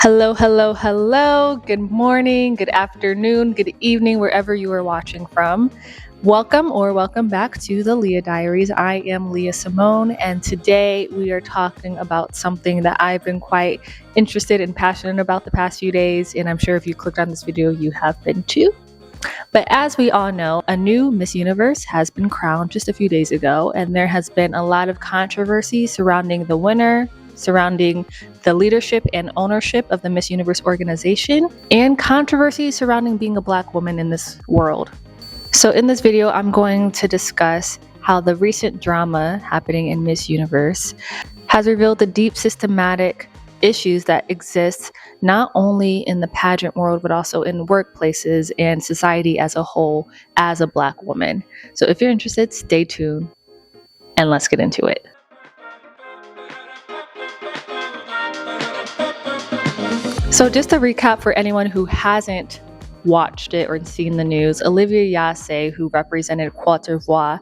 Hello, hello, hello. Good morning, good afternoon, good evening, wherever you are watching from. Welcome back to the Leah Diaries. I am Leah Simone, and today we are talking about something that I've been quite interested and passionate about the past few days, and I'm sure if you clicked on this video, you have been too. But as we all know, a new Miss Universe has been crowned just a few days ago, and there has been a lot of controversy surrounding the winner, surrounding the leadership and ownership of the Miss Universe organization, and controversy surrounding being a Black woman in this world. So in this video, I'm going to discuss how the recent drama happening in Miss Universe has revealed the deep systematic issues that exist not only in the pageant world, but also in workplaces and society as a whole as a Black woman. So if you're interested, stay tuned and let's get into it. So just to recap for anyone who hasn't watched it or seen the news, Olivia Yacé, who represented Cote d'Ivoire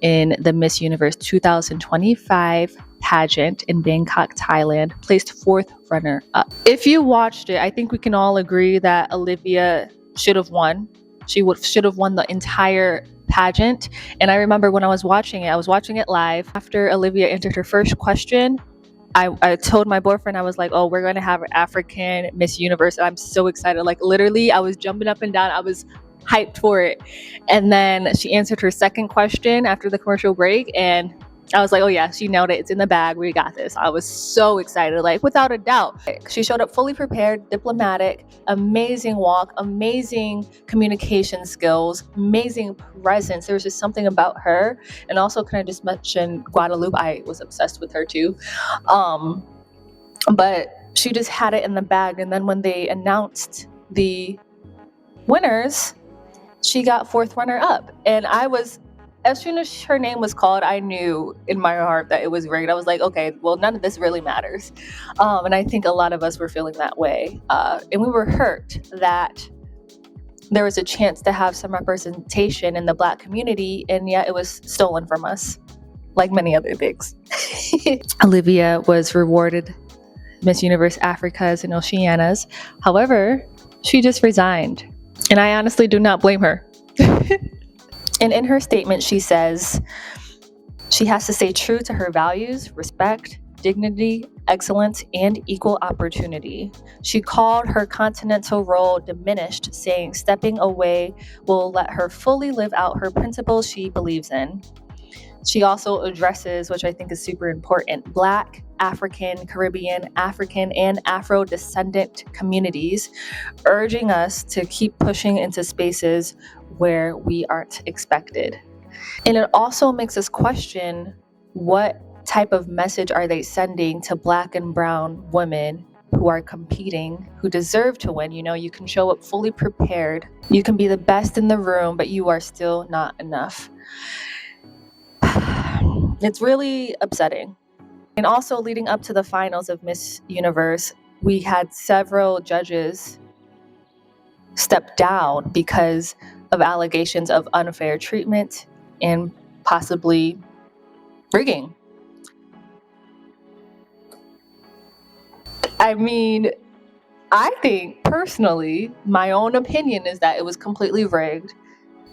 in the Miss Universe 2025 pageant in Bangkok, Thailand, placed fourth runner-up. If you watched it, I think we can all agree that Olivia should have won. She should have won the entire pageant. And I remember when I was watching it live. After Olivia entered her first question, I told my boyfriend, I was like, oh, we're going to have an African Miss Universe. And I'm so excited. Like literally, I was jumping up and down. I was hyped for it. And then she answered her second question after the commercial break. And I was like, oh yeah, she nailed it. It's in the bag. We got this. I was so excited, like without a doubt. She showed up fully prepared, diplomatic, amazing walk, amazing communication skills, amazing presence. There was just something about her. And also, can I just mention Guadalupe? I was obsessed with her too. But she just had it in the bag. And then when they announced the winners, she got fourth runner up. And as soon as her name was called, I knew in my heart that it was rigged. I was like, okay, well, none of this really matters. And I think a lot of us were feeling that way. And we were hurt that there was a chance to have some representation in the Black community, and yet it was stolen from us, like many other things. Olivia was rewarded Miss Universe Africas and Oceanias. However, she just resigned. And I honestly do not blame her. And in her statement, she says she has to stay true to her values, respect, dignity, excellence, and equal opportunity. She called her continental role diminished, saying stepping away will let her fully live out her principles she believes in. She also addresses, which I think is super important, Black, African, Caribbean, African, and Afro-descendant communities, urging us to keep pushing into spaces where we aren't expected. And it also makes us question, what type of message are they sending to Black and brown women who are competing, who deserve to win? You know, you can show up fully prepared. You can be the best in the room, but you are still not enough. It's really upsetting. And also leading up to the finals of Miss Universe, we had several judges step down because of allegations of unfair treatment and possibly rigging. I mean, I think personally, my own opinion is that it was completely rigged.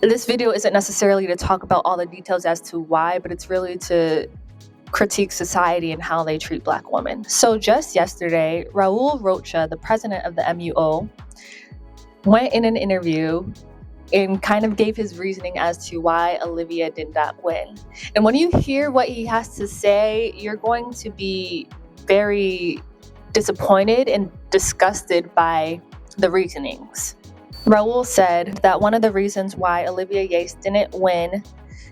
This video isn't necessarily to talk about all the details as to why, but it's really to critique society and how they treat Black women. So just yesterday, Raúl Rocha, the president of the MUO, went in an interview and kind of gave his reasoning as to why Olivia did not win. And when you hear what he has to say, you're going to be very disappointed and disgusted by the reasonings. Raúl said that one of the reasons why Olivia Yacé didn't win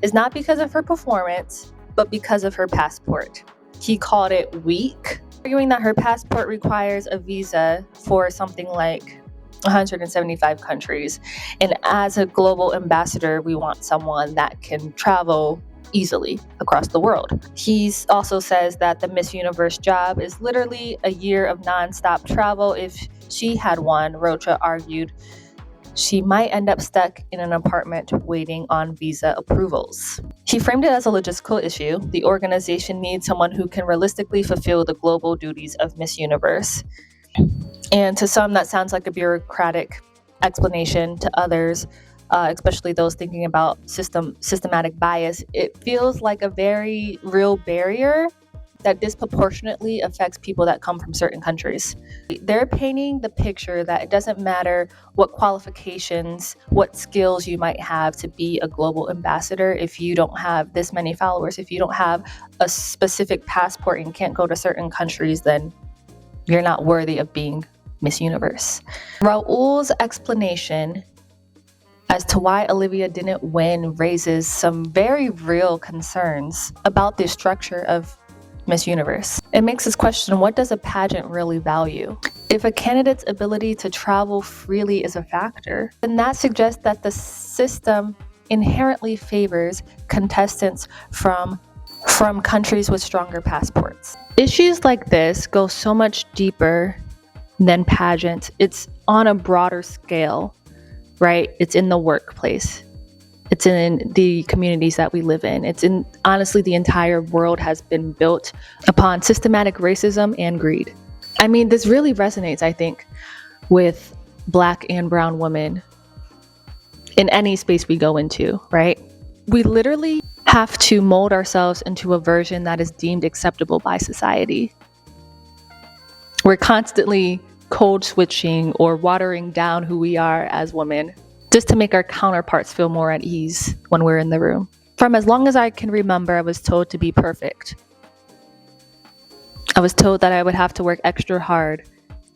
is not because of her performance, but because of her passport. He called it weak, arguing that her passport requires a visa for something like 175 countries. And as a global ambassador, we want someone that can travel easily across the world. He also says that the Miss Universe job is literally a year of nonstop travel. If she had won, Rocha argued, she might end up stuck in an apartment waiting on visa approvals. He framed it as a logistical issue. The organization needs someone who can realistically fulfill the global duties of Miss Universe. And to some, that sounds like a bureaucratic explanation. To others, especially those thinking about systematic bias, it feels like a very real barrier that disproportionately affects people that come from certain countries. They're painting the picture that it doesn't matter what qualifications, what skills you might have to be a global ambassador. If you don't have this many followers, if you don't have a specific passport and can't go to certain countries, then you're not worthy of being Miss Universe. Raúl's explanation as to why Olivia didn't win raises some very real concerns about the structure of Miss Universe. It makes us question, what does a pageant really value? If a candidate's ability to travel freely is a factor, then that suggests that the system inherently favors contestants from countries with stronger passports. Issues like this go so much deeper than pageants. It's on a broader scale, right? It's in the workplace. It's in the communities that we live in. It's in, honestly, the entire world has been built upon systematic racism and greed. I mean, this really resonates, I think, with Black and brown women in any space we go into, right? We literally have to mold ourselves into a version that is deemed acceptable by society. We're constantly code switching or watering down who we are as women, just to make our counterparts feel more at ease when we're in the room. From as long as I can remember, I was told to be perfect. I was told that I would have to work extra hard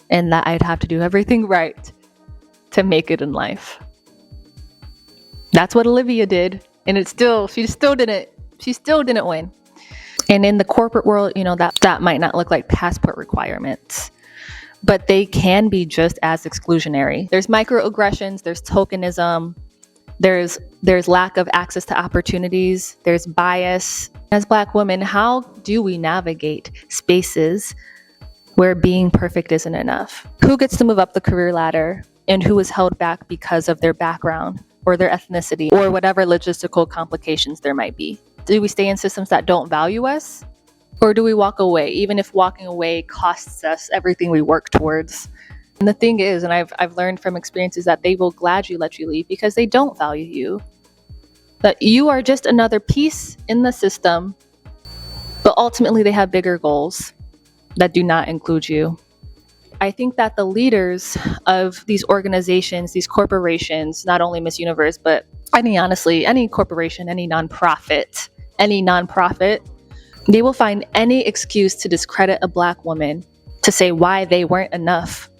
and that I'd have to do everything right to make it in life. That's what Olivia did, and she still didn't win. And in the corporate world, that might not look like passport requirements, but they can be just as exclusionary. There's microaggressions, there's tokenism, there's lack of access to opportunities, there's bias. As Black women, how do we navigate spaces where being perfect isn't enough? Who gets to move up the career ladder and who is held back because of their background or their ethnicity or whatever logistical complications there might be? Do we stay in systems that don't value us? Or do we walk away, even if walking away costs us everything we work towards? And the thing is, and I've learned from experiences, that they will gladly let you leave because they don't value you. That you are just another piece in the system, but ultimately they have bigger goals that do not include you. I think that the leaders of these organizations, these corporations, not only Miss Universe, but any corporation, any nonprofit, they will find any excuse to discredit a Black woman, to say why they weren't enough,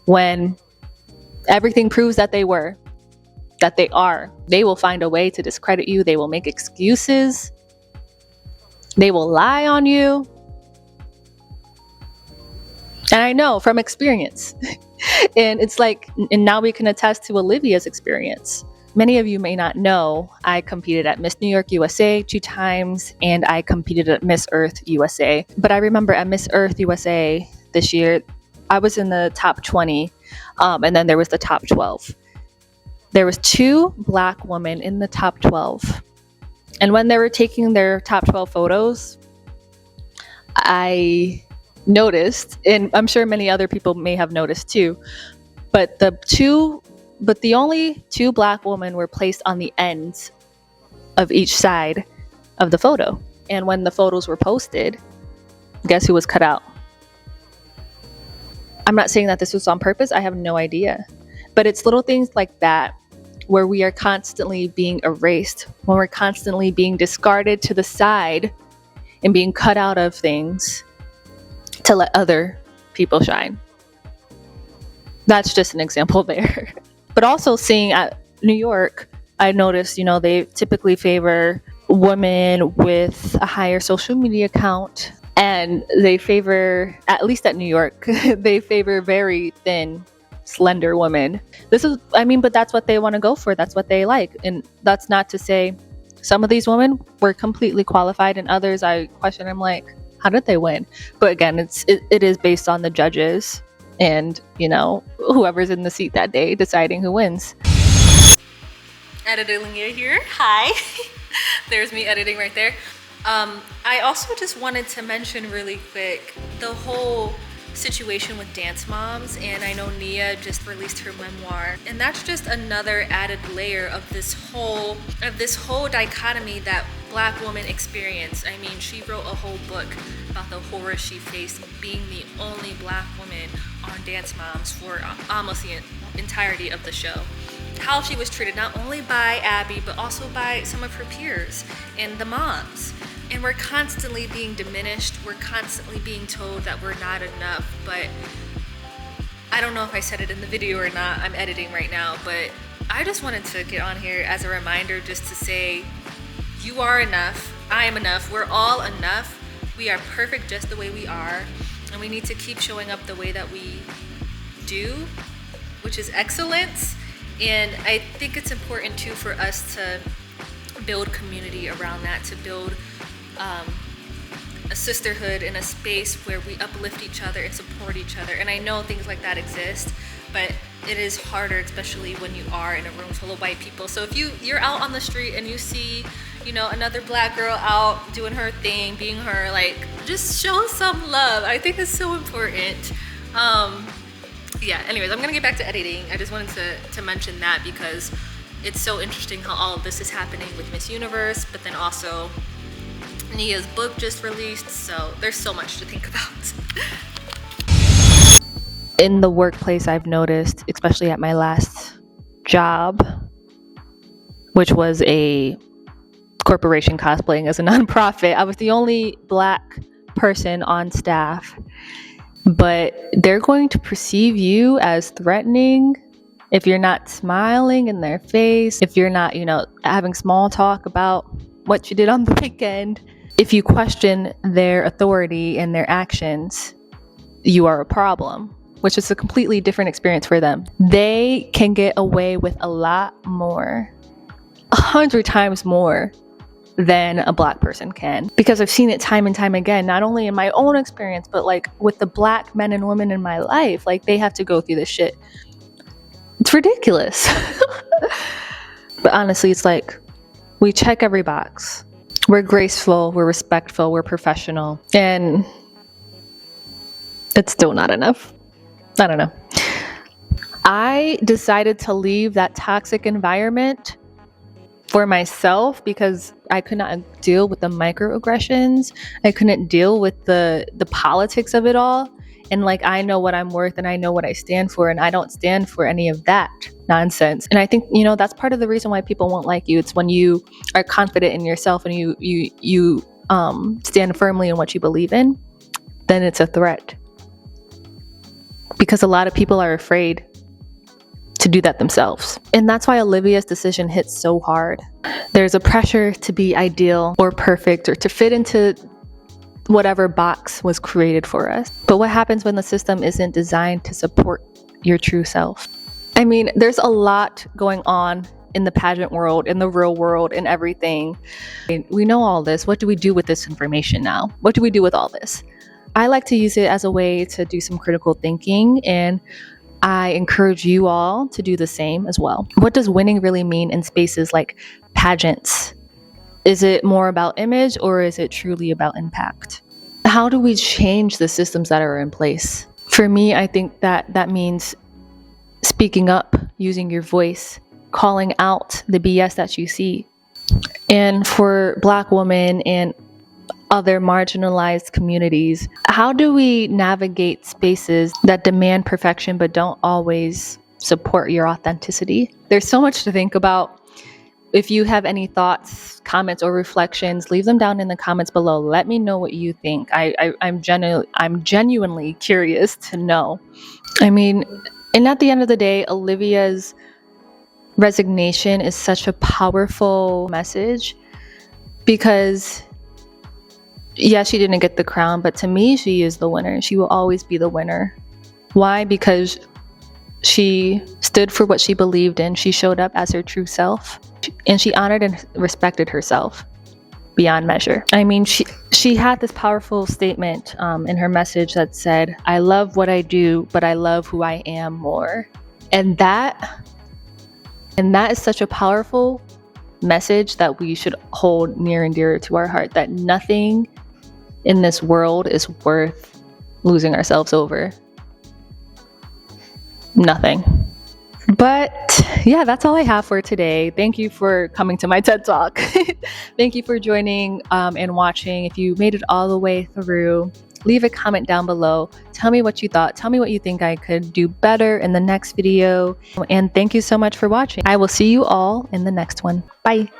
when everything proves that they were, that they are. They will find a way to discredit you. They will make excuses. They will lie on you. And I know from experience. And it's like, and now we can attest to Olivia's experience. Many of you may not know, I competed at Miss New York USA 2 times, and I competed at Miss Earth USA. But I remember at Miss Earth USA this year, I was in the top 20, and then there was the top 12. There was 2 Black women in the top 12. And when they were taking their top 12 photos, I noticed, and I'm sure many other people may have noticed too, but the only 2 Black women were placed on the ends of each side of the photo. And when the photos were posted, guess who was cut out? I'm not saying that this was on purpose. I have no idea. But it's little things like that where we are constantly being erased, when we're constantly being discarded to the side and being cut out of things to let other people shine. That's just an example there. But also seeing at New York, I noticed, they typically favor women with a higher social media account, and they favor, at least at New York, they favor very thin, slender women. But that's what they want to go for. That's what they like. And that's not to say some of these women were completely qualified, and others I question, I'm like, how did they win? But again, it is based on the judges and, whoever's in the seat that day deciding who wins. Editor Linnea here. Hi. There's me editing right there. I also just wanted to mention really quick the whole situation with dance moms, and I know Nia just released her memoir, and that's just another added layer of this whole dichotomy that Black women experience. I mean, she wrote a whole book about the horror she faced being the only Black woman on Dance Moms for almost the entirety of the show. How she was treated not only by Abby but also by some of her peers and the moms. And we're constantly being diminished. We're constantly being told that we're not enough. But I don't know if I said it in the video or not. I'm editing right now. But I just wanted to get on here as a reminder just to say, you are enough. I am enough. We're all enough. We are perfect just the way we are. And we need to keep showing up the way that we do, which is excellence. And I think it's important too for us to build community around that, to build a sisterhood in a space where we uplift each other and support each other. And I know things like that exist, but it is harder, especially when you are in a room full of white people. So if you're out on the street and you see, you know, another Black girl out doing her thing, being her, like, just show some love. I think it's so important. Yeah, anyways, I'm gonna get back to editing. I just wanted to mention that because it's so interesting how all of this is happening with Miss Universe, but then also Nia's book just released, so there's so much to think about. In the workplace, I've noticed, especially at my last job, which was a corporation cosplaying as a nonprofit, I was the only Black person on staff, but they're going to perceive you as threatening if you're not smiling in their face, if you're not, you know, having small talk about what you did on the weekend. If you question their authority and their actions, you are a problem, which is a completely different experience for them. They can get away with a lot more, 100 times more than a Black person can, because I've seen it time and time again, not only in my own experience, but like with the Black men and women in my life. Like, they have to go through this shit. It's ridiculous. But honestly, it's like, we check every box. We're graceful, we're respectful, we're professional, and it's still not enough. I don't know. I decided to leave that toxic environment for myself because I could not deal with the microaggressions. I couldn't deal with the politics of it all. And like, I know what I'm worth and I know what I stand for, and I don't stand for any of that nonsense. And I think, you know, that's part of the reason why people won't like you. It's when you are confident in yourself and you stand firmly in what you believe in, then it's a threat. Because a lot of people are afraid to do that themselves. And that's why Olivia's decision hits so hard. There's a pressure to be ideal or perfect or to fit into whatever box was created for us. But what happens when the system isn't designed to support your true self? I mean, there's a lot going on in the pageant world, in the real world, in everything. We know all this. What do we do with this information now? What do we do with all this? I like to use it as a way to do some critical thinking, and I encourage you all to do the same as well. What does winning really mean in spaces like pageants? Is it more about image, or is it truly about impact? How do we change the systems that are in place? For me, I think that means speaking up, using your voice, calling out the BS that you see. And for Black women and other marginalized communities, how do we navigate spaces that demand perfection but don't always support your authenticity? There's so much to think about. If you have any thoughts, comments, or reflections, leave them down in the comments below. Let me know what you think. I'm genuinely curious to know. I mean, and at the end of the day, Olivia's resignation is such a powerful message because, yeah, she didn't get the crown, but to me, she is the winner. She will always be the winner. Why? Because she stood for what she believed in. She showed up as her true self, and she honored and respected herself beyond measure. I mean, she had this powerful statement in her message that said, "I love what I do, but I love who I am more." And that is such a powerful message that we should hold near and dear to our heart, that nothing in this world is worth losing ourselves over? Nothing. But yeah, that's all I have for today. Thank you for coming to my TED Talk. Thank you for joining and watching. If you made it all the way through, leave a comment down below. Tell me what you thought. Tell me what you think I could do better in the next video. And thank you so much for watching. I will see you all in the next one. Bye.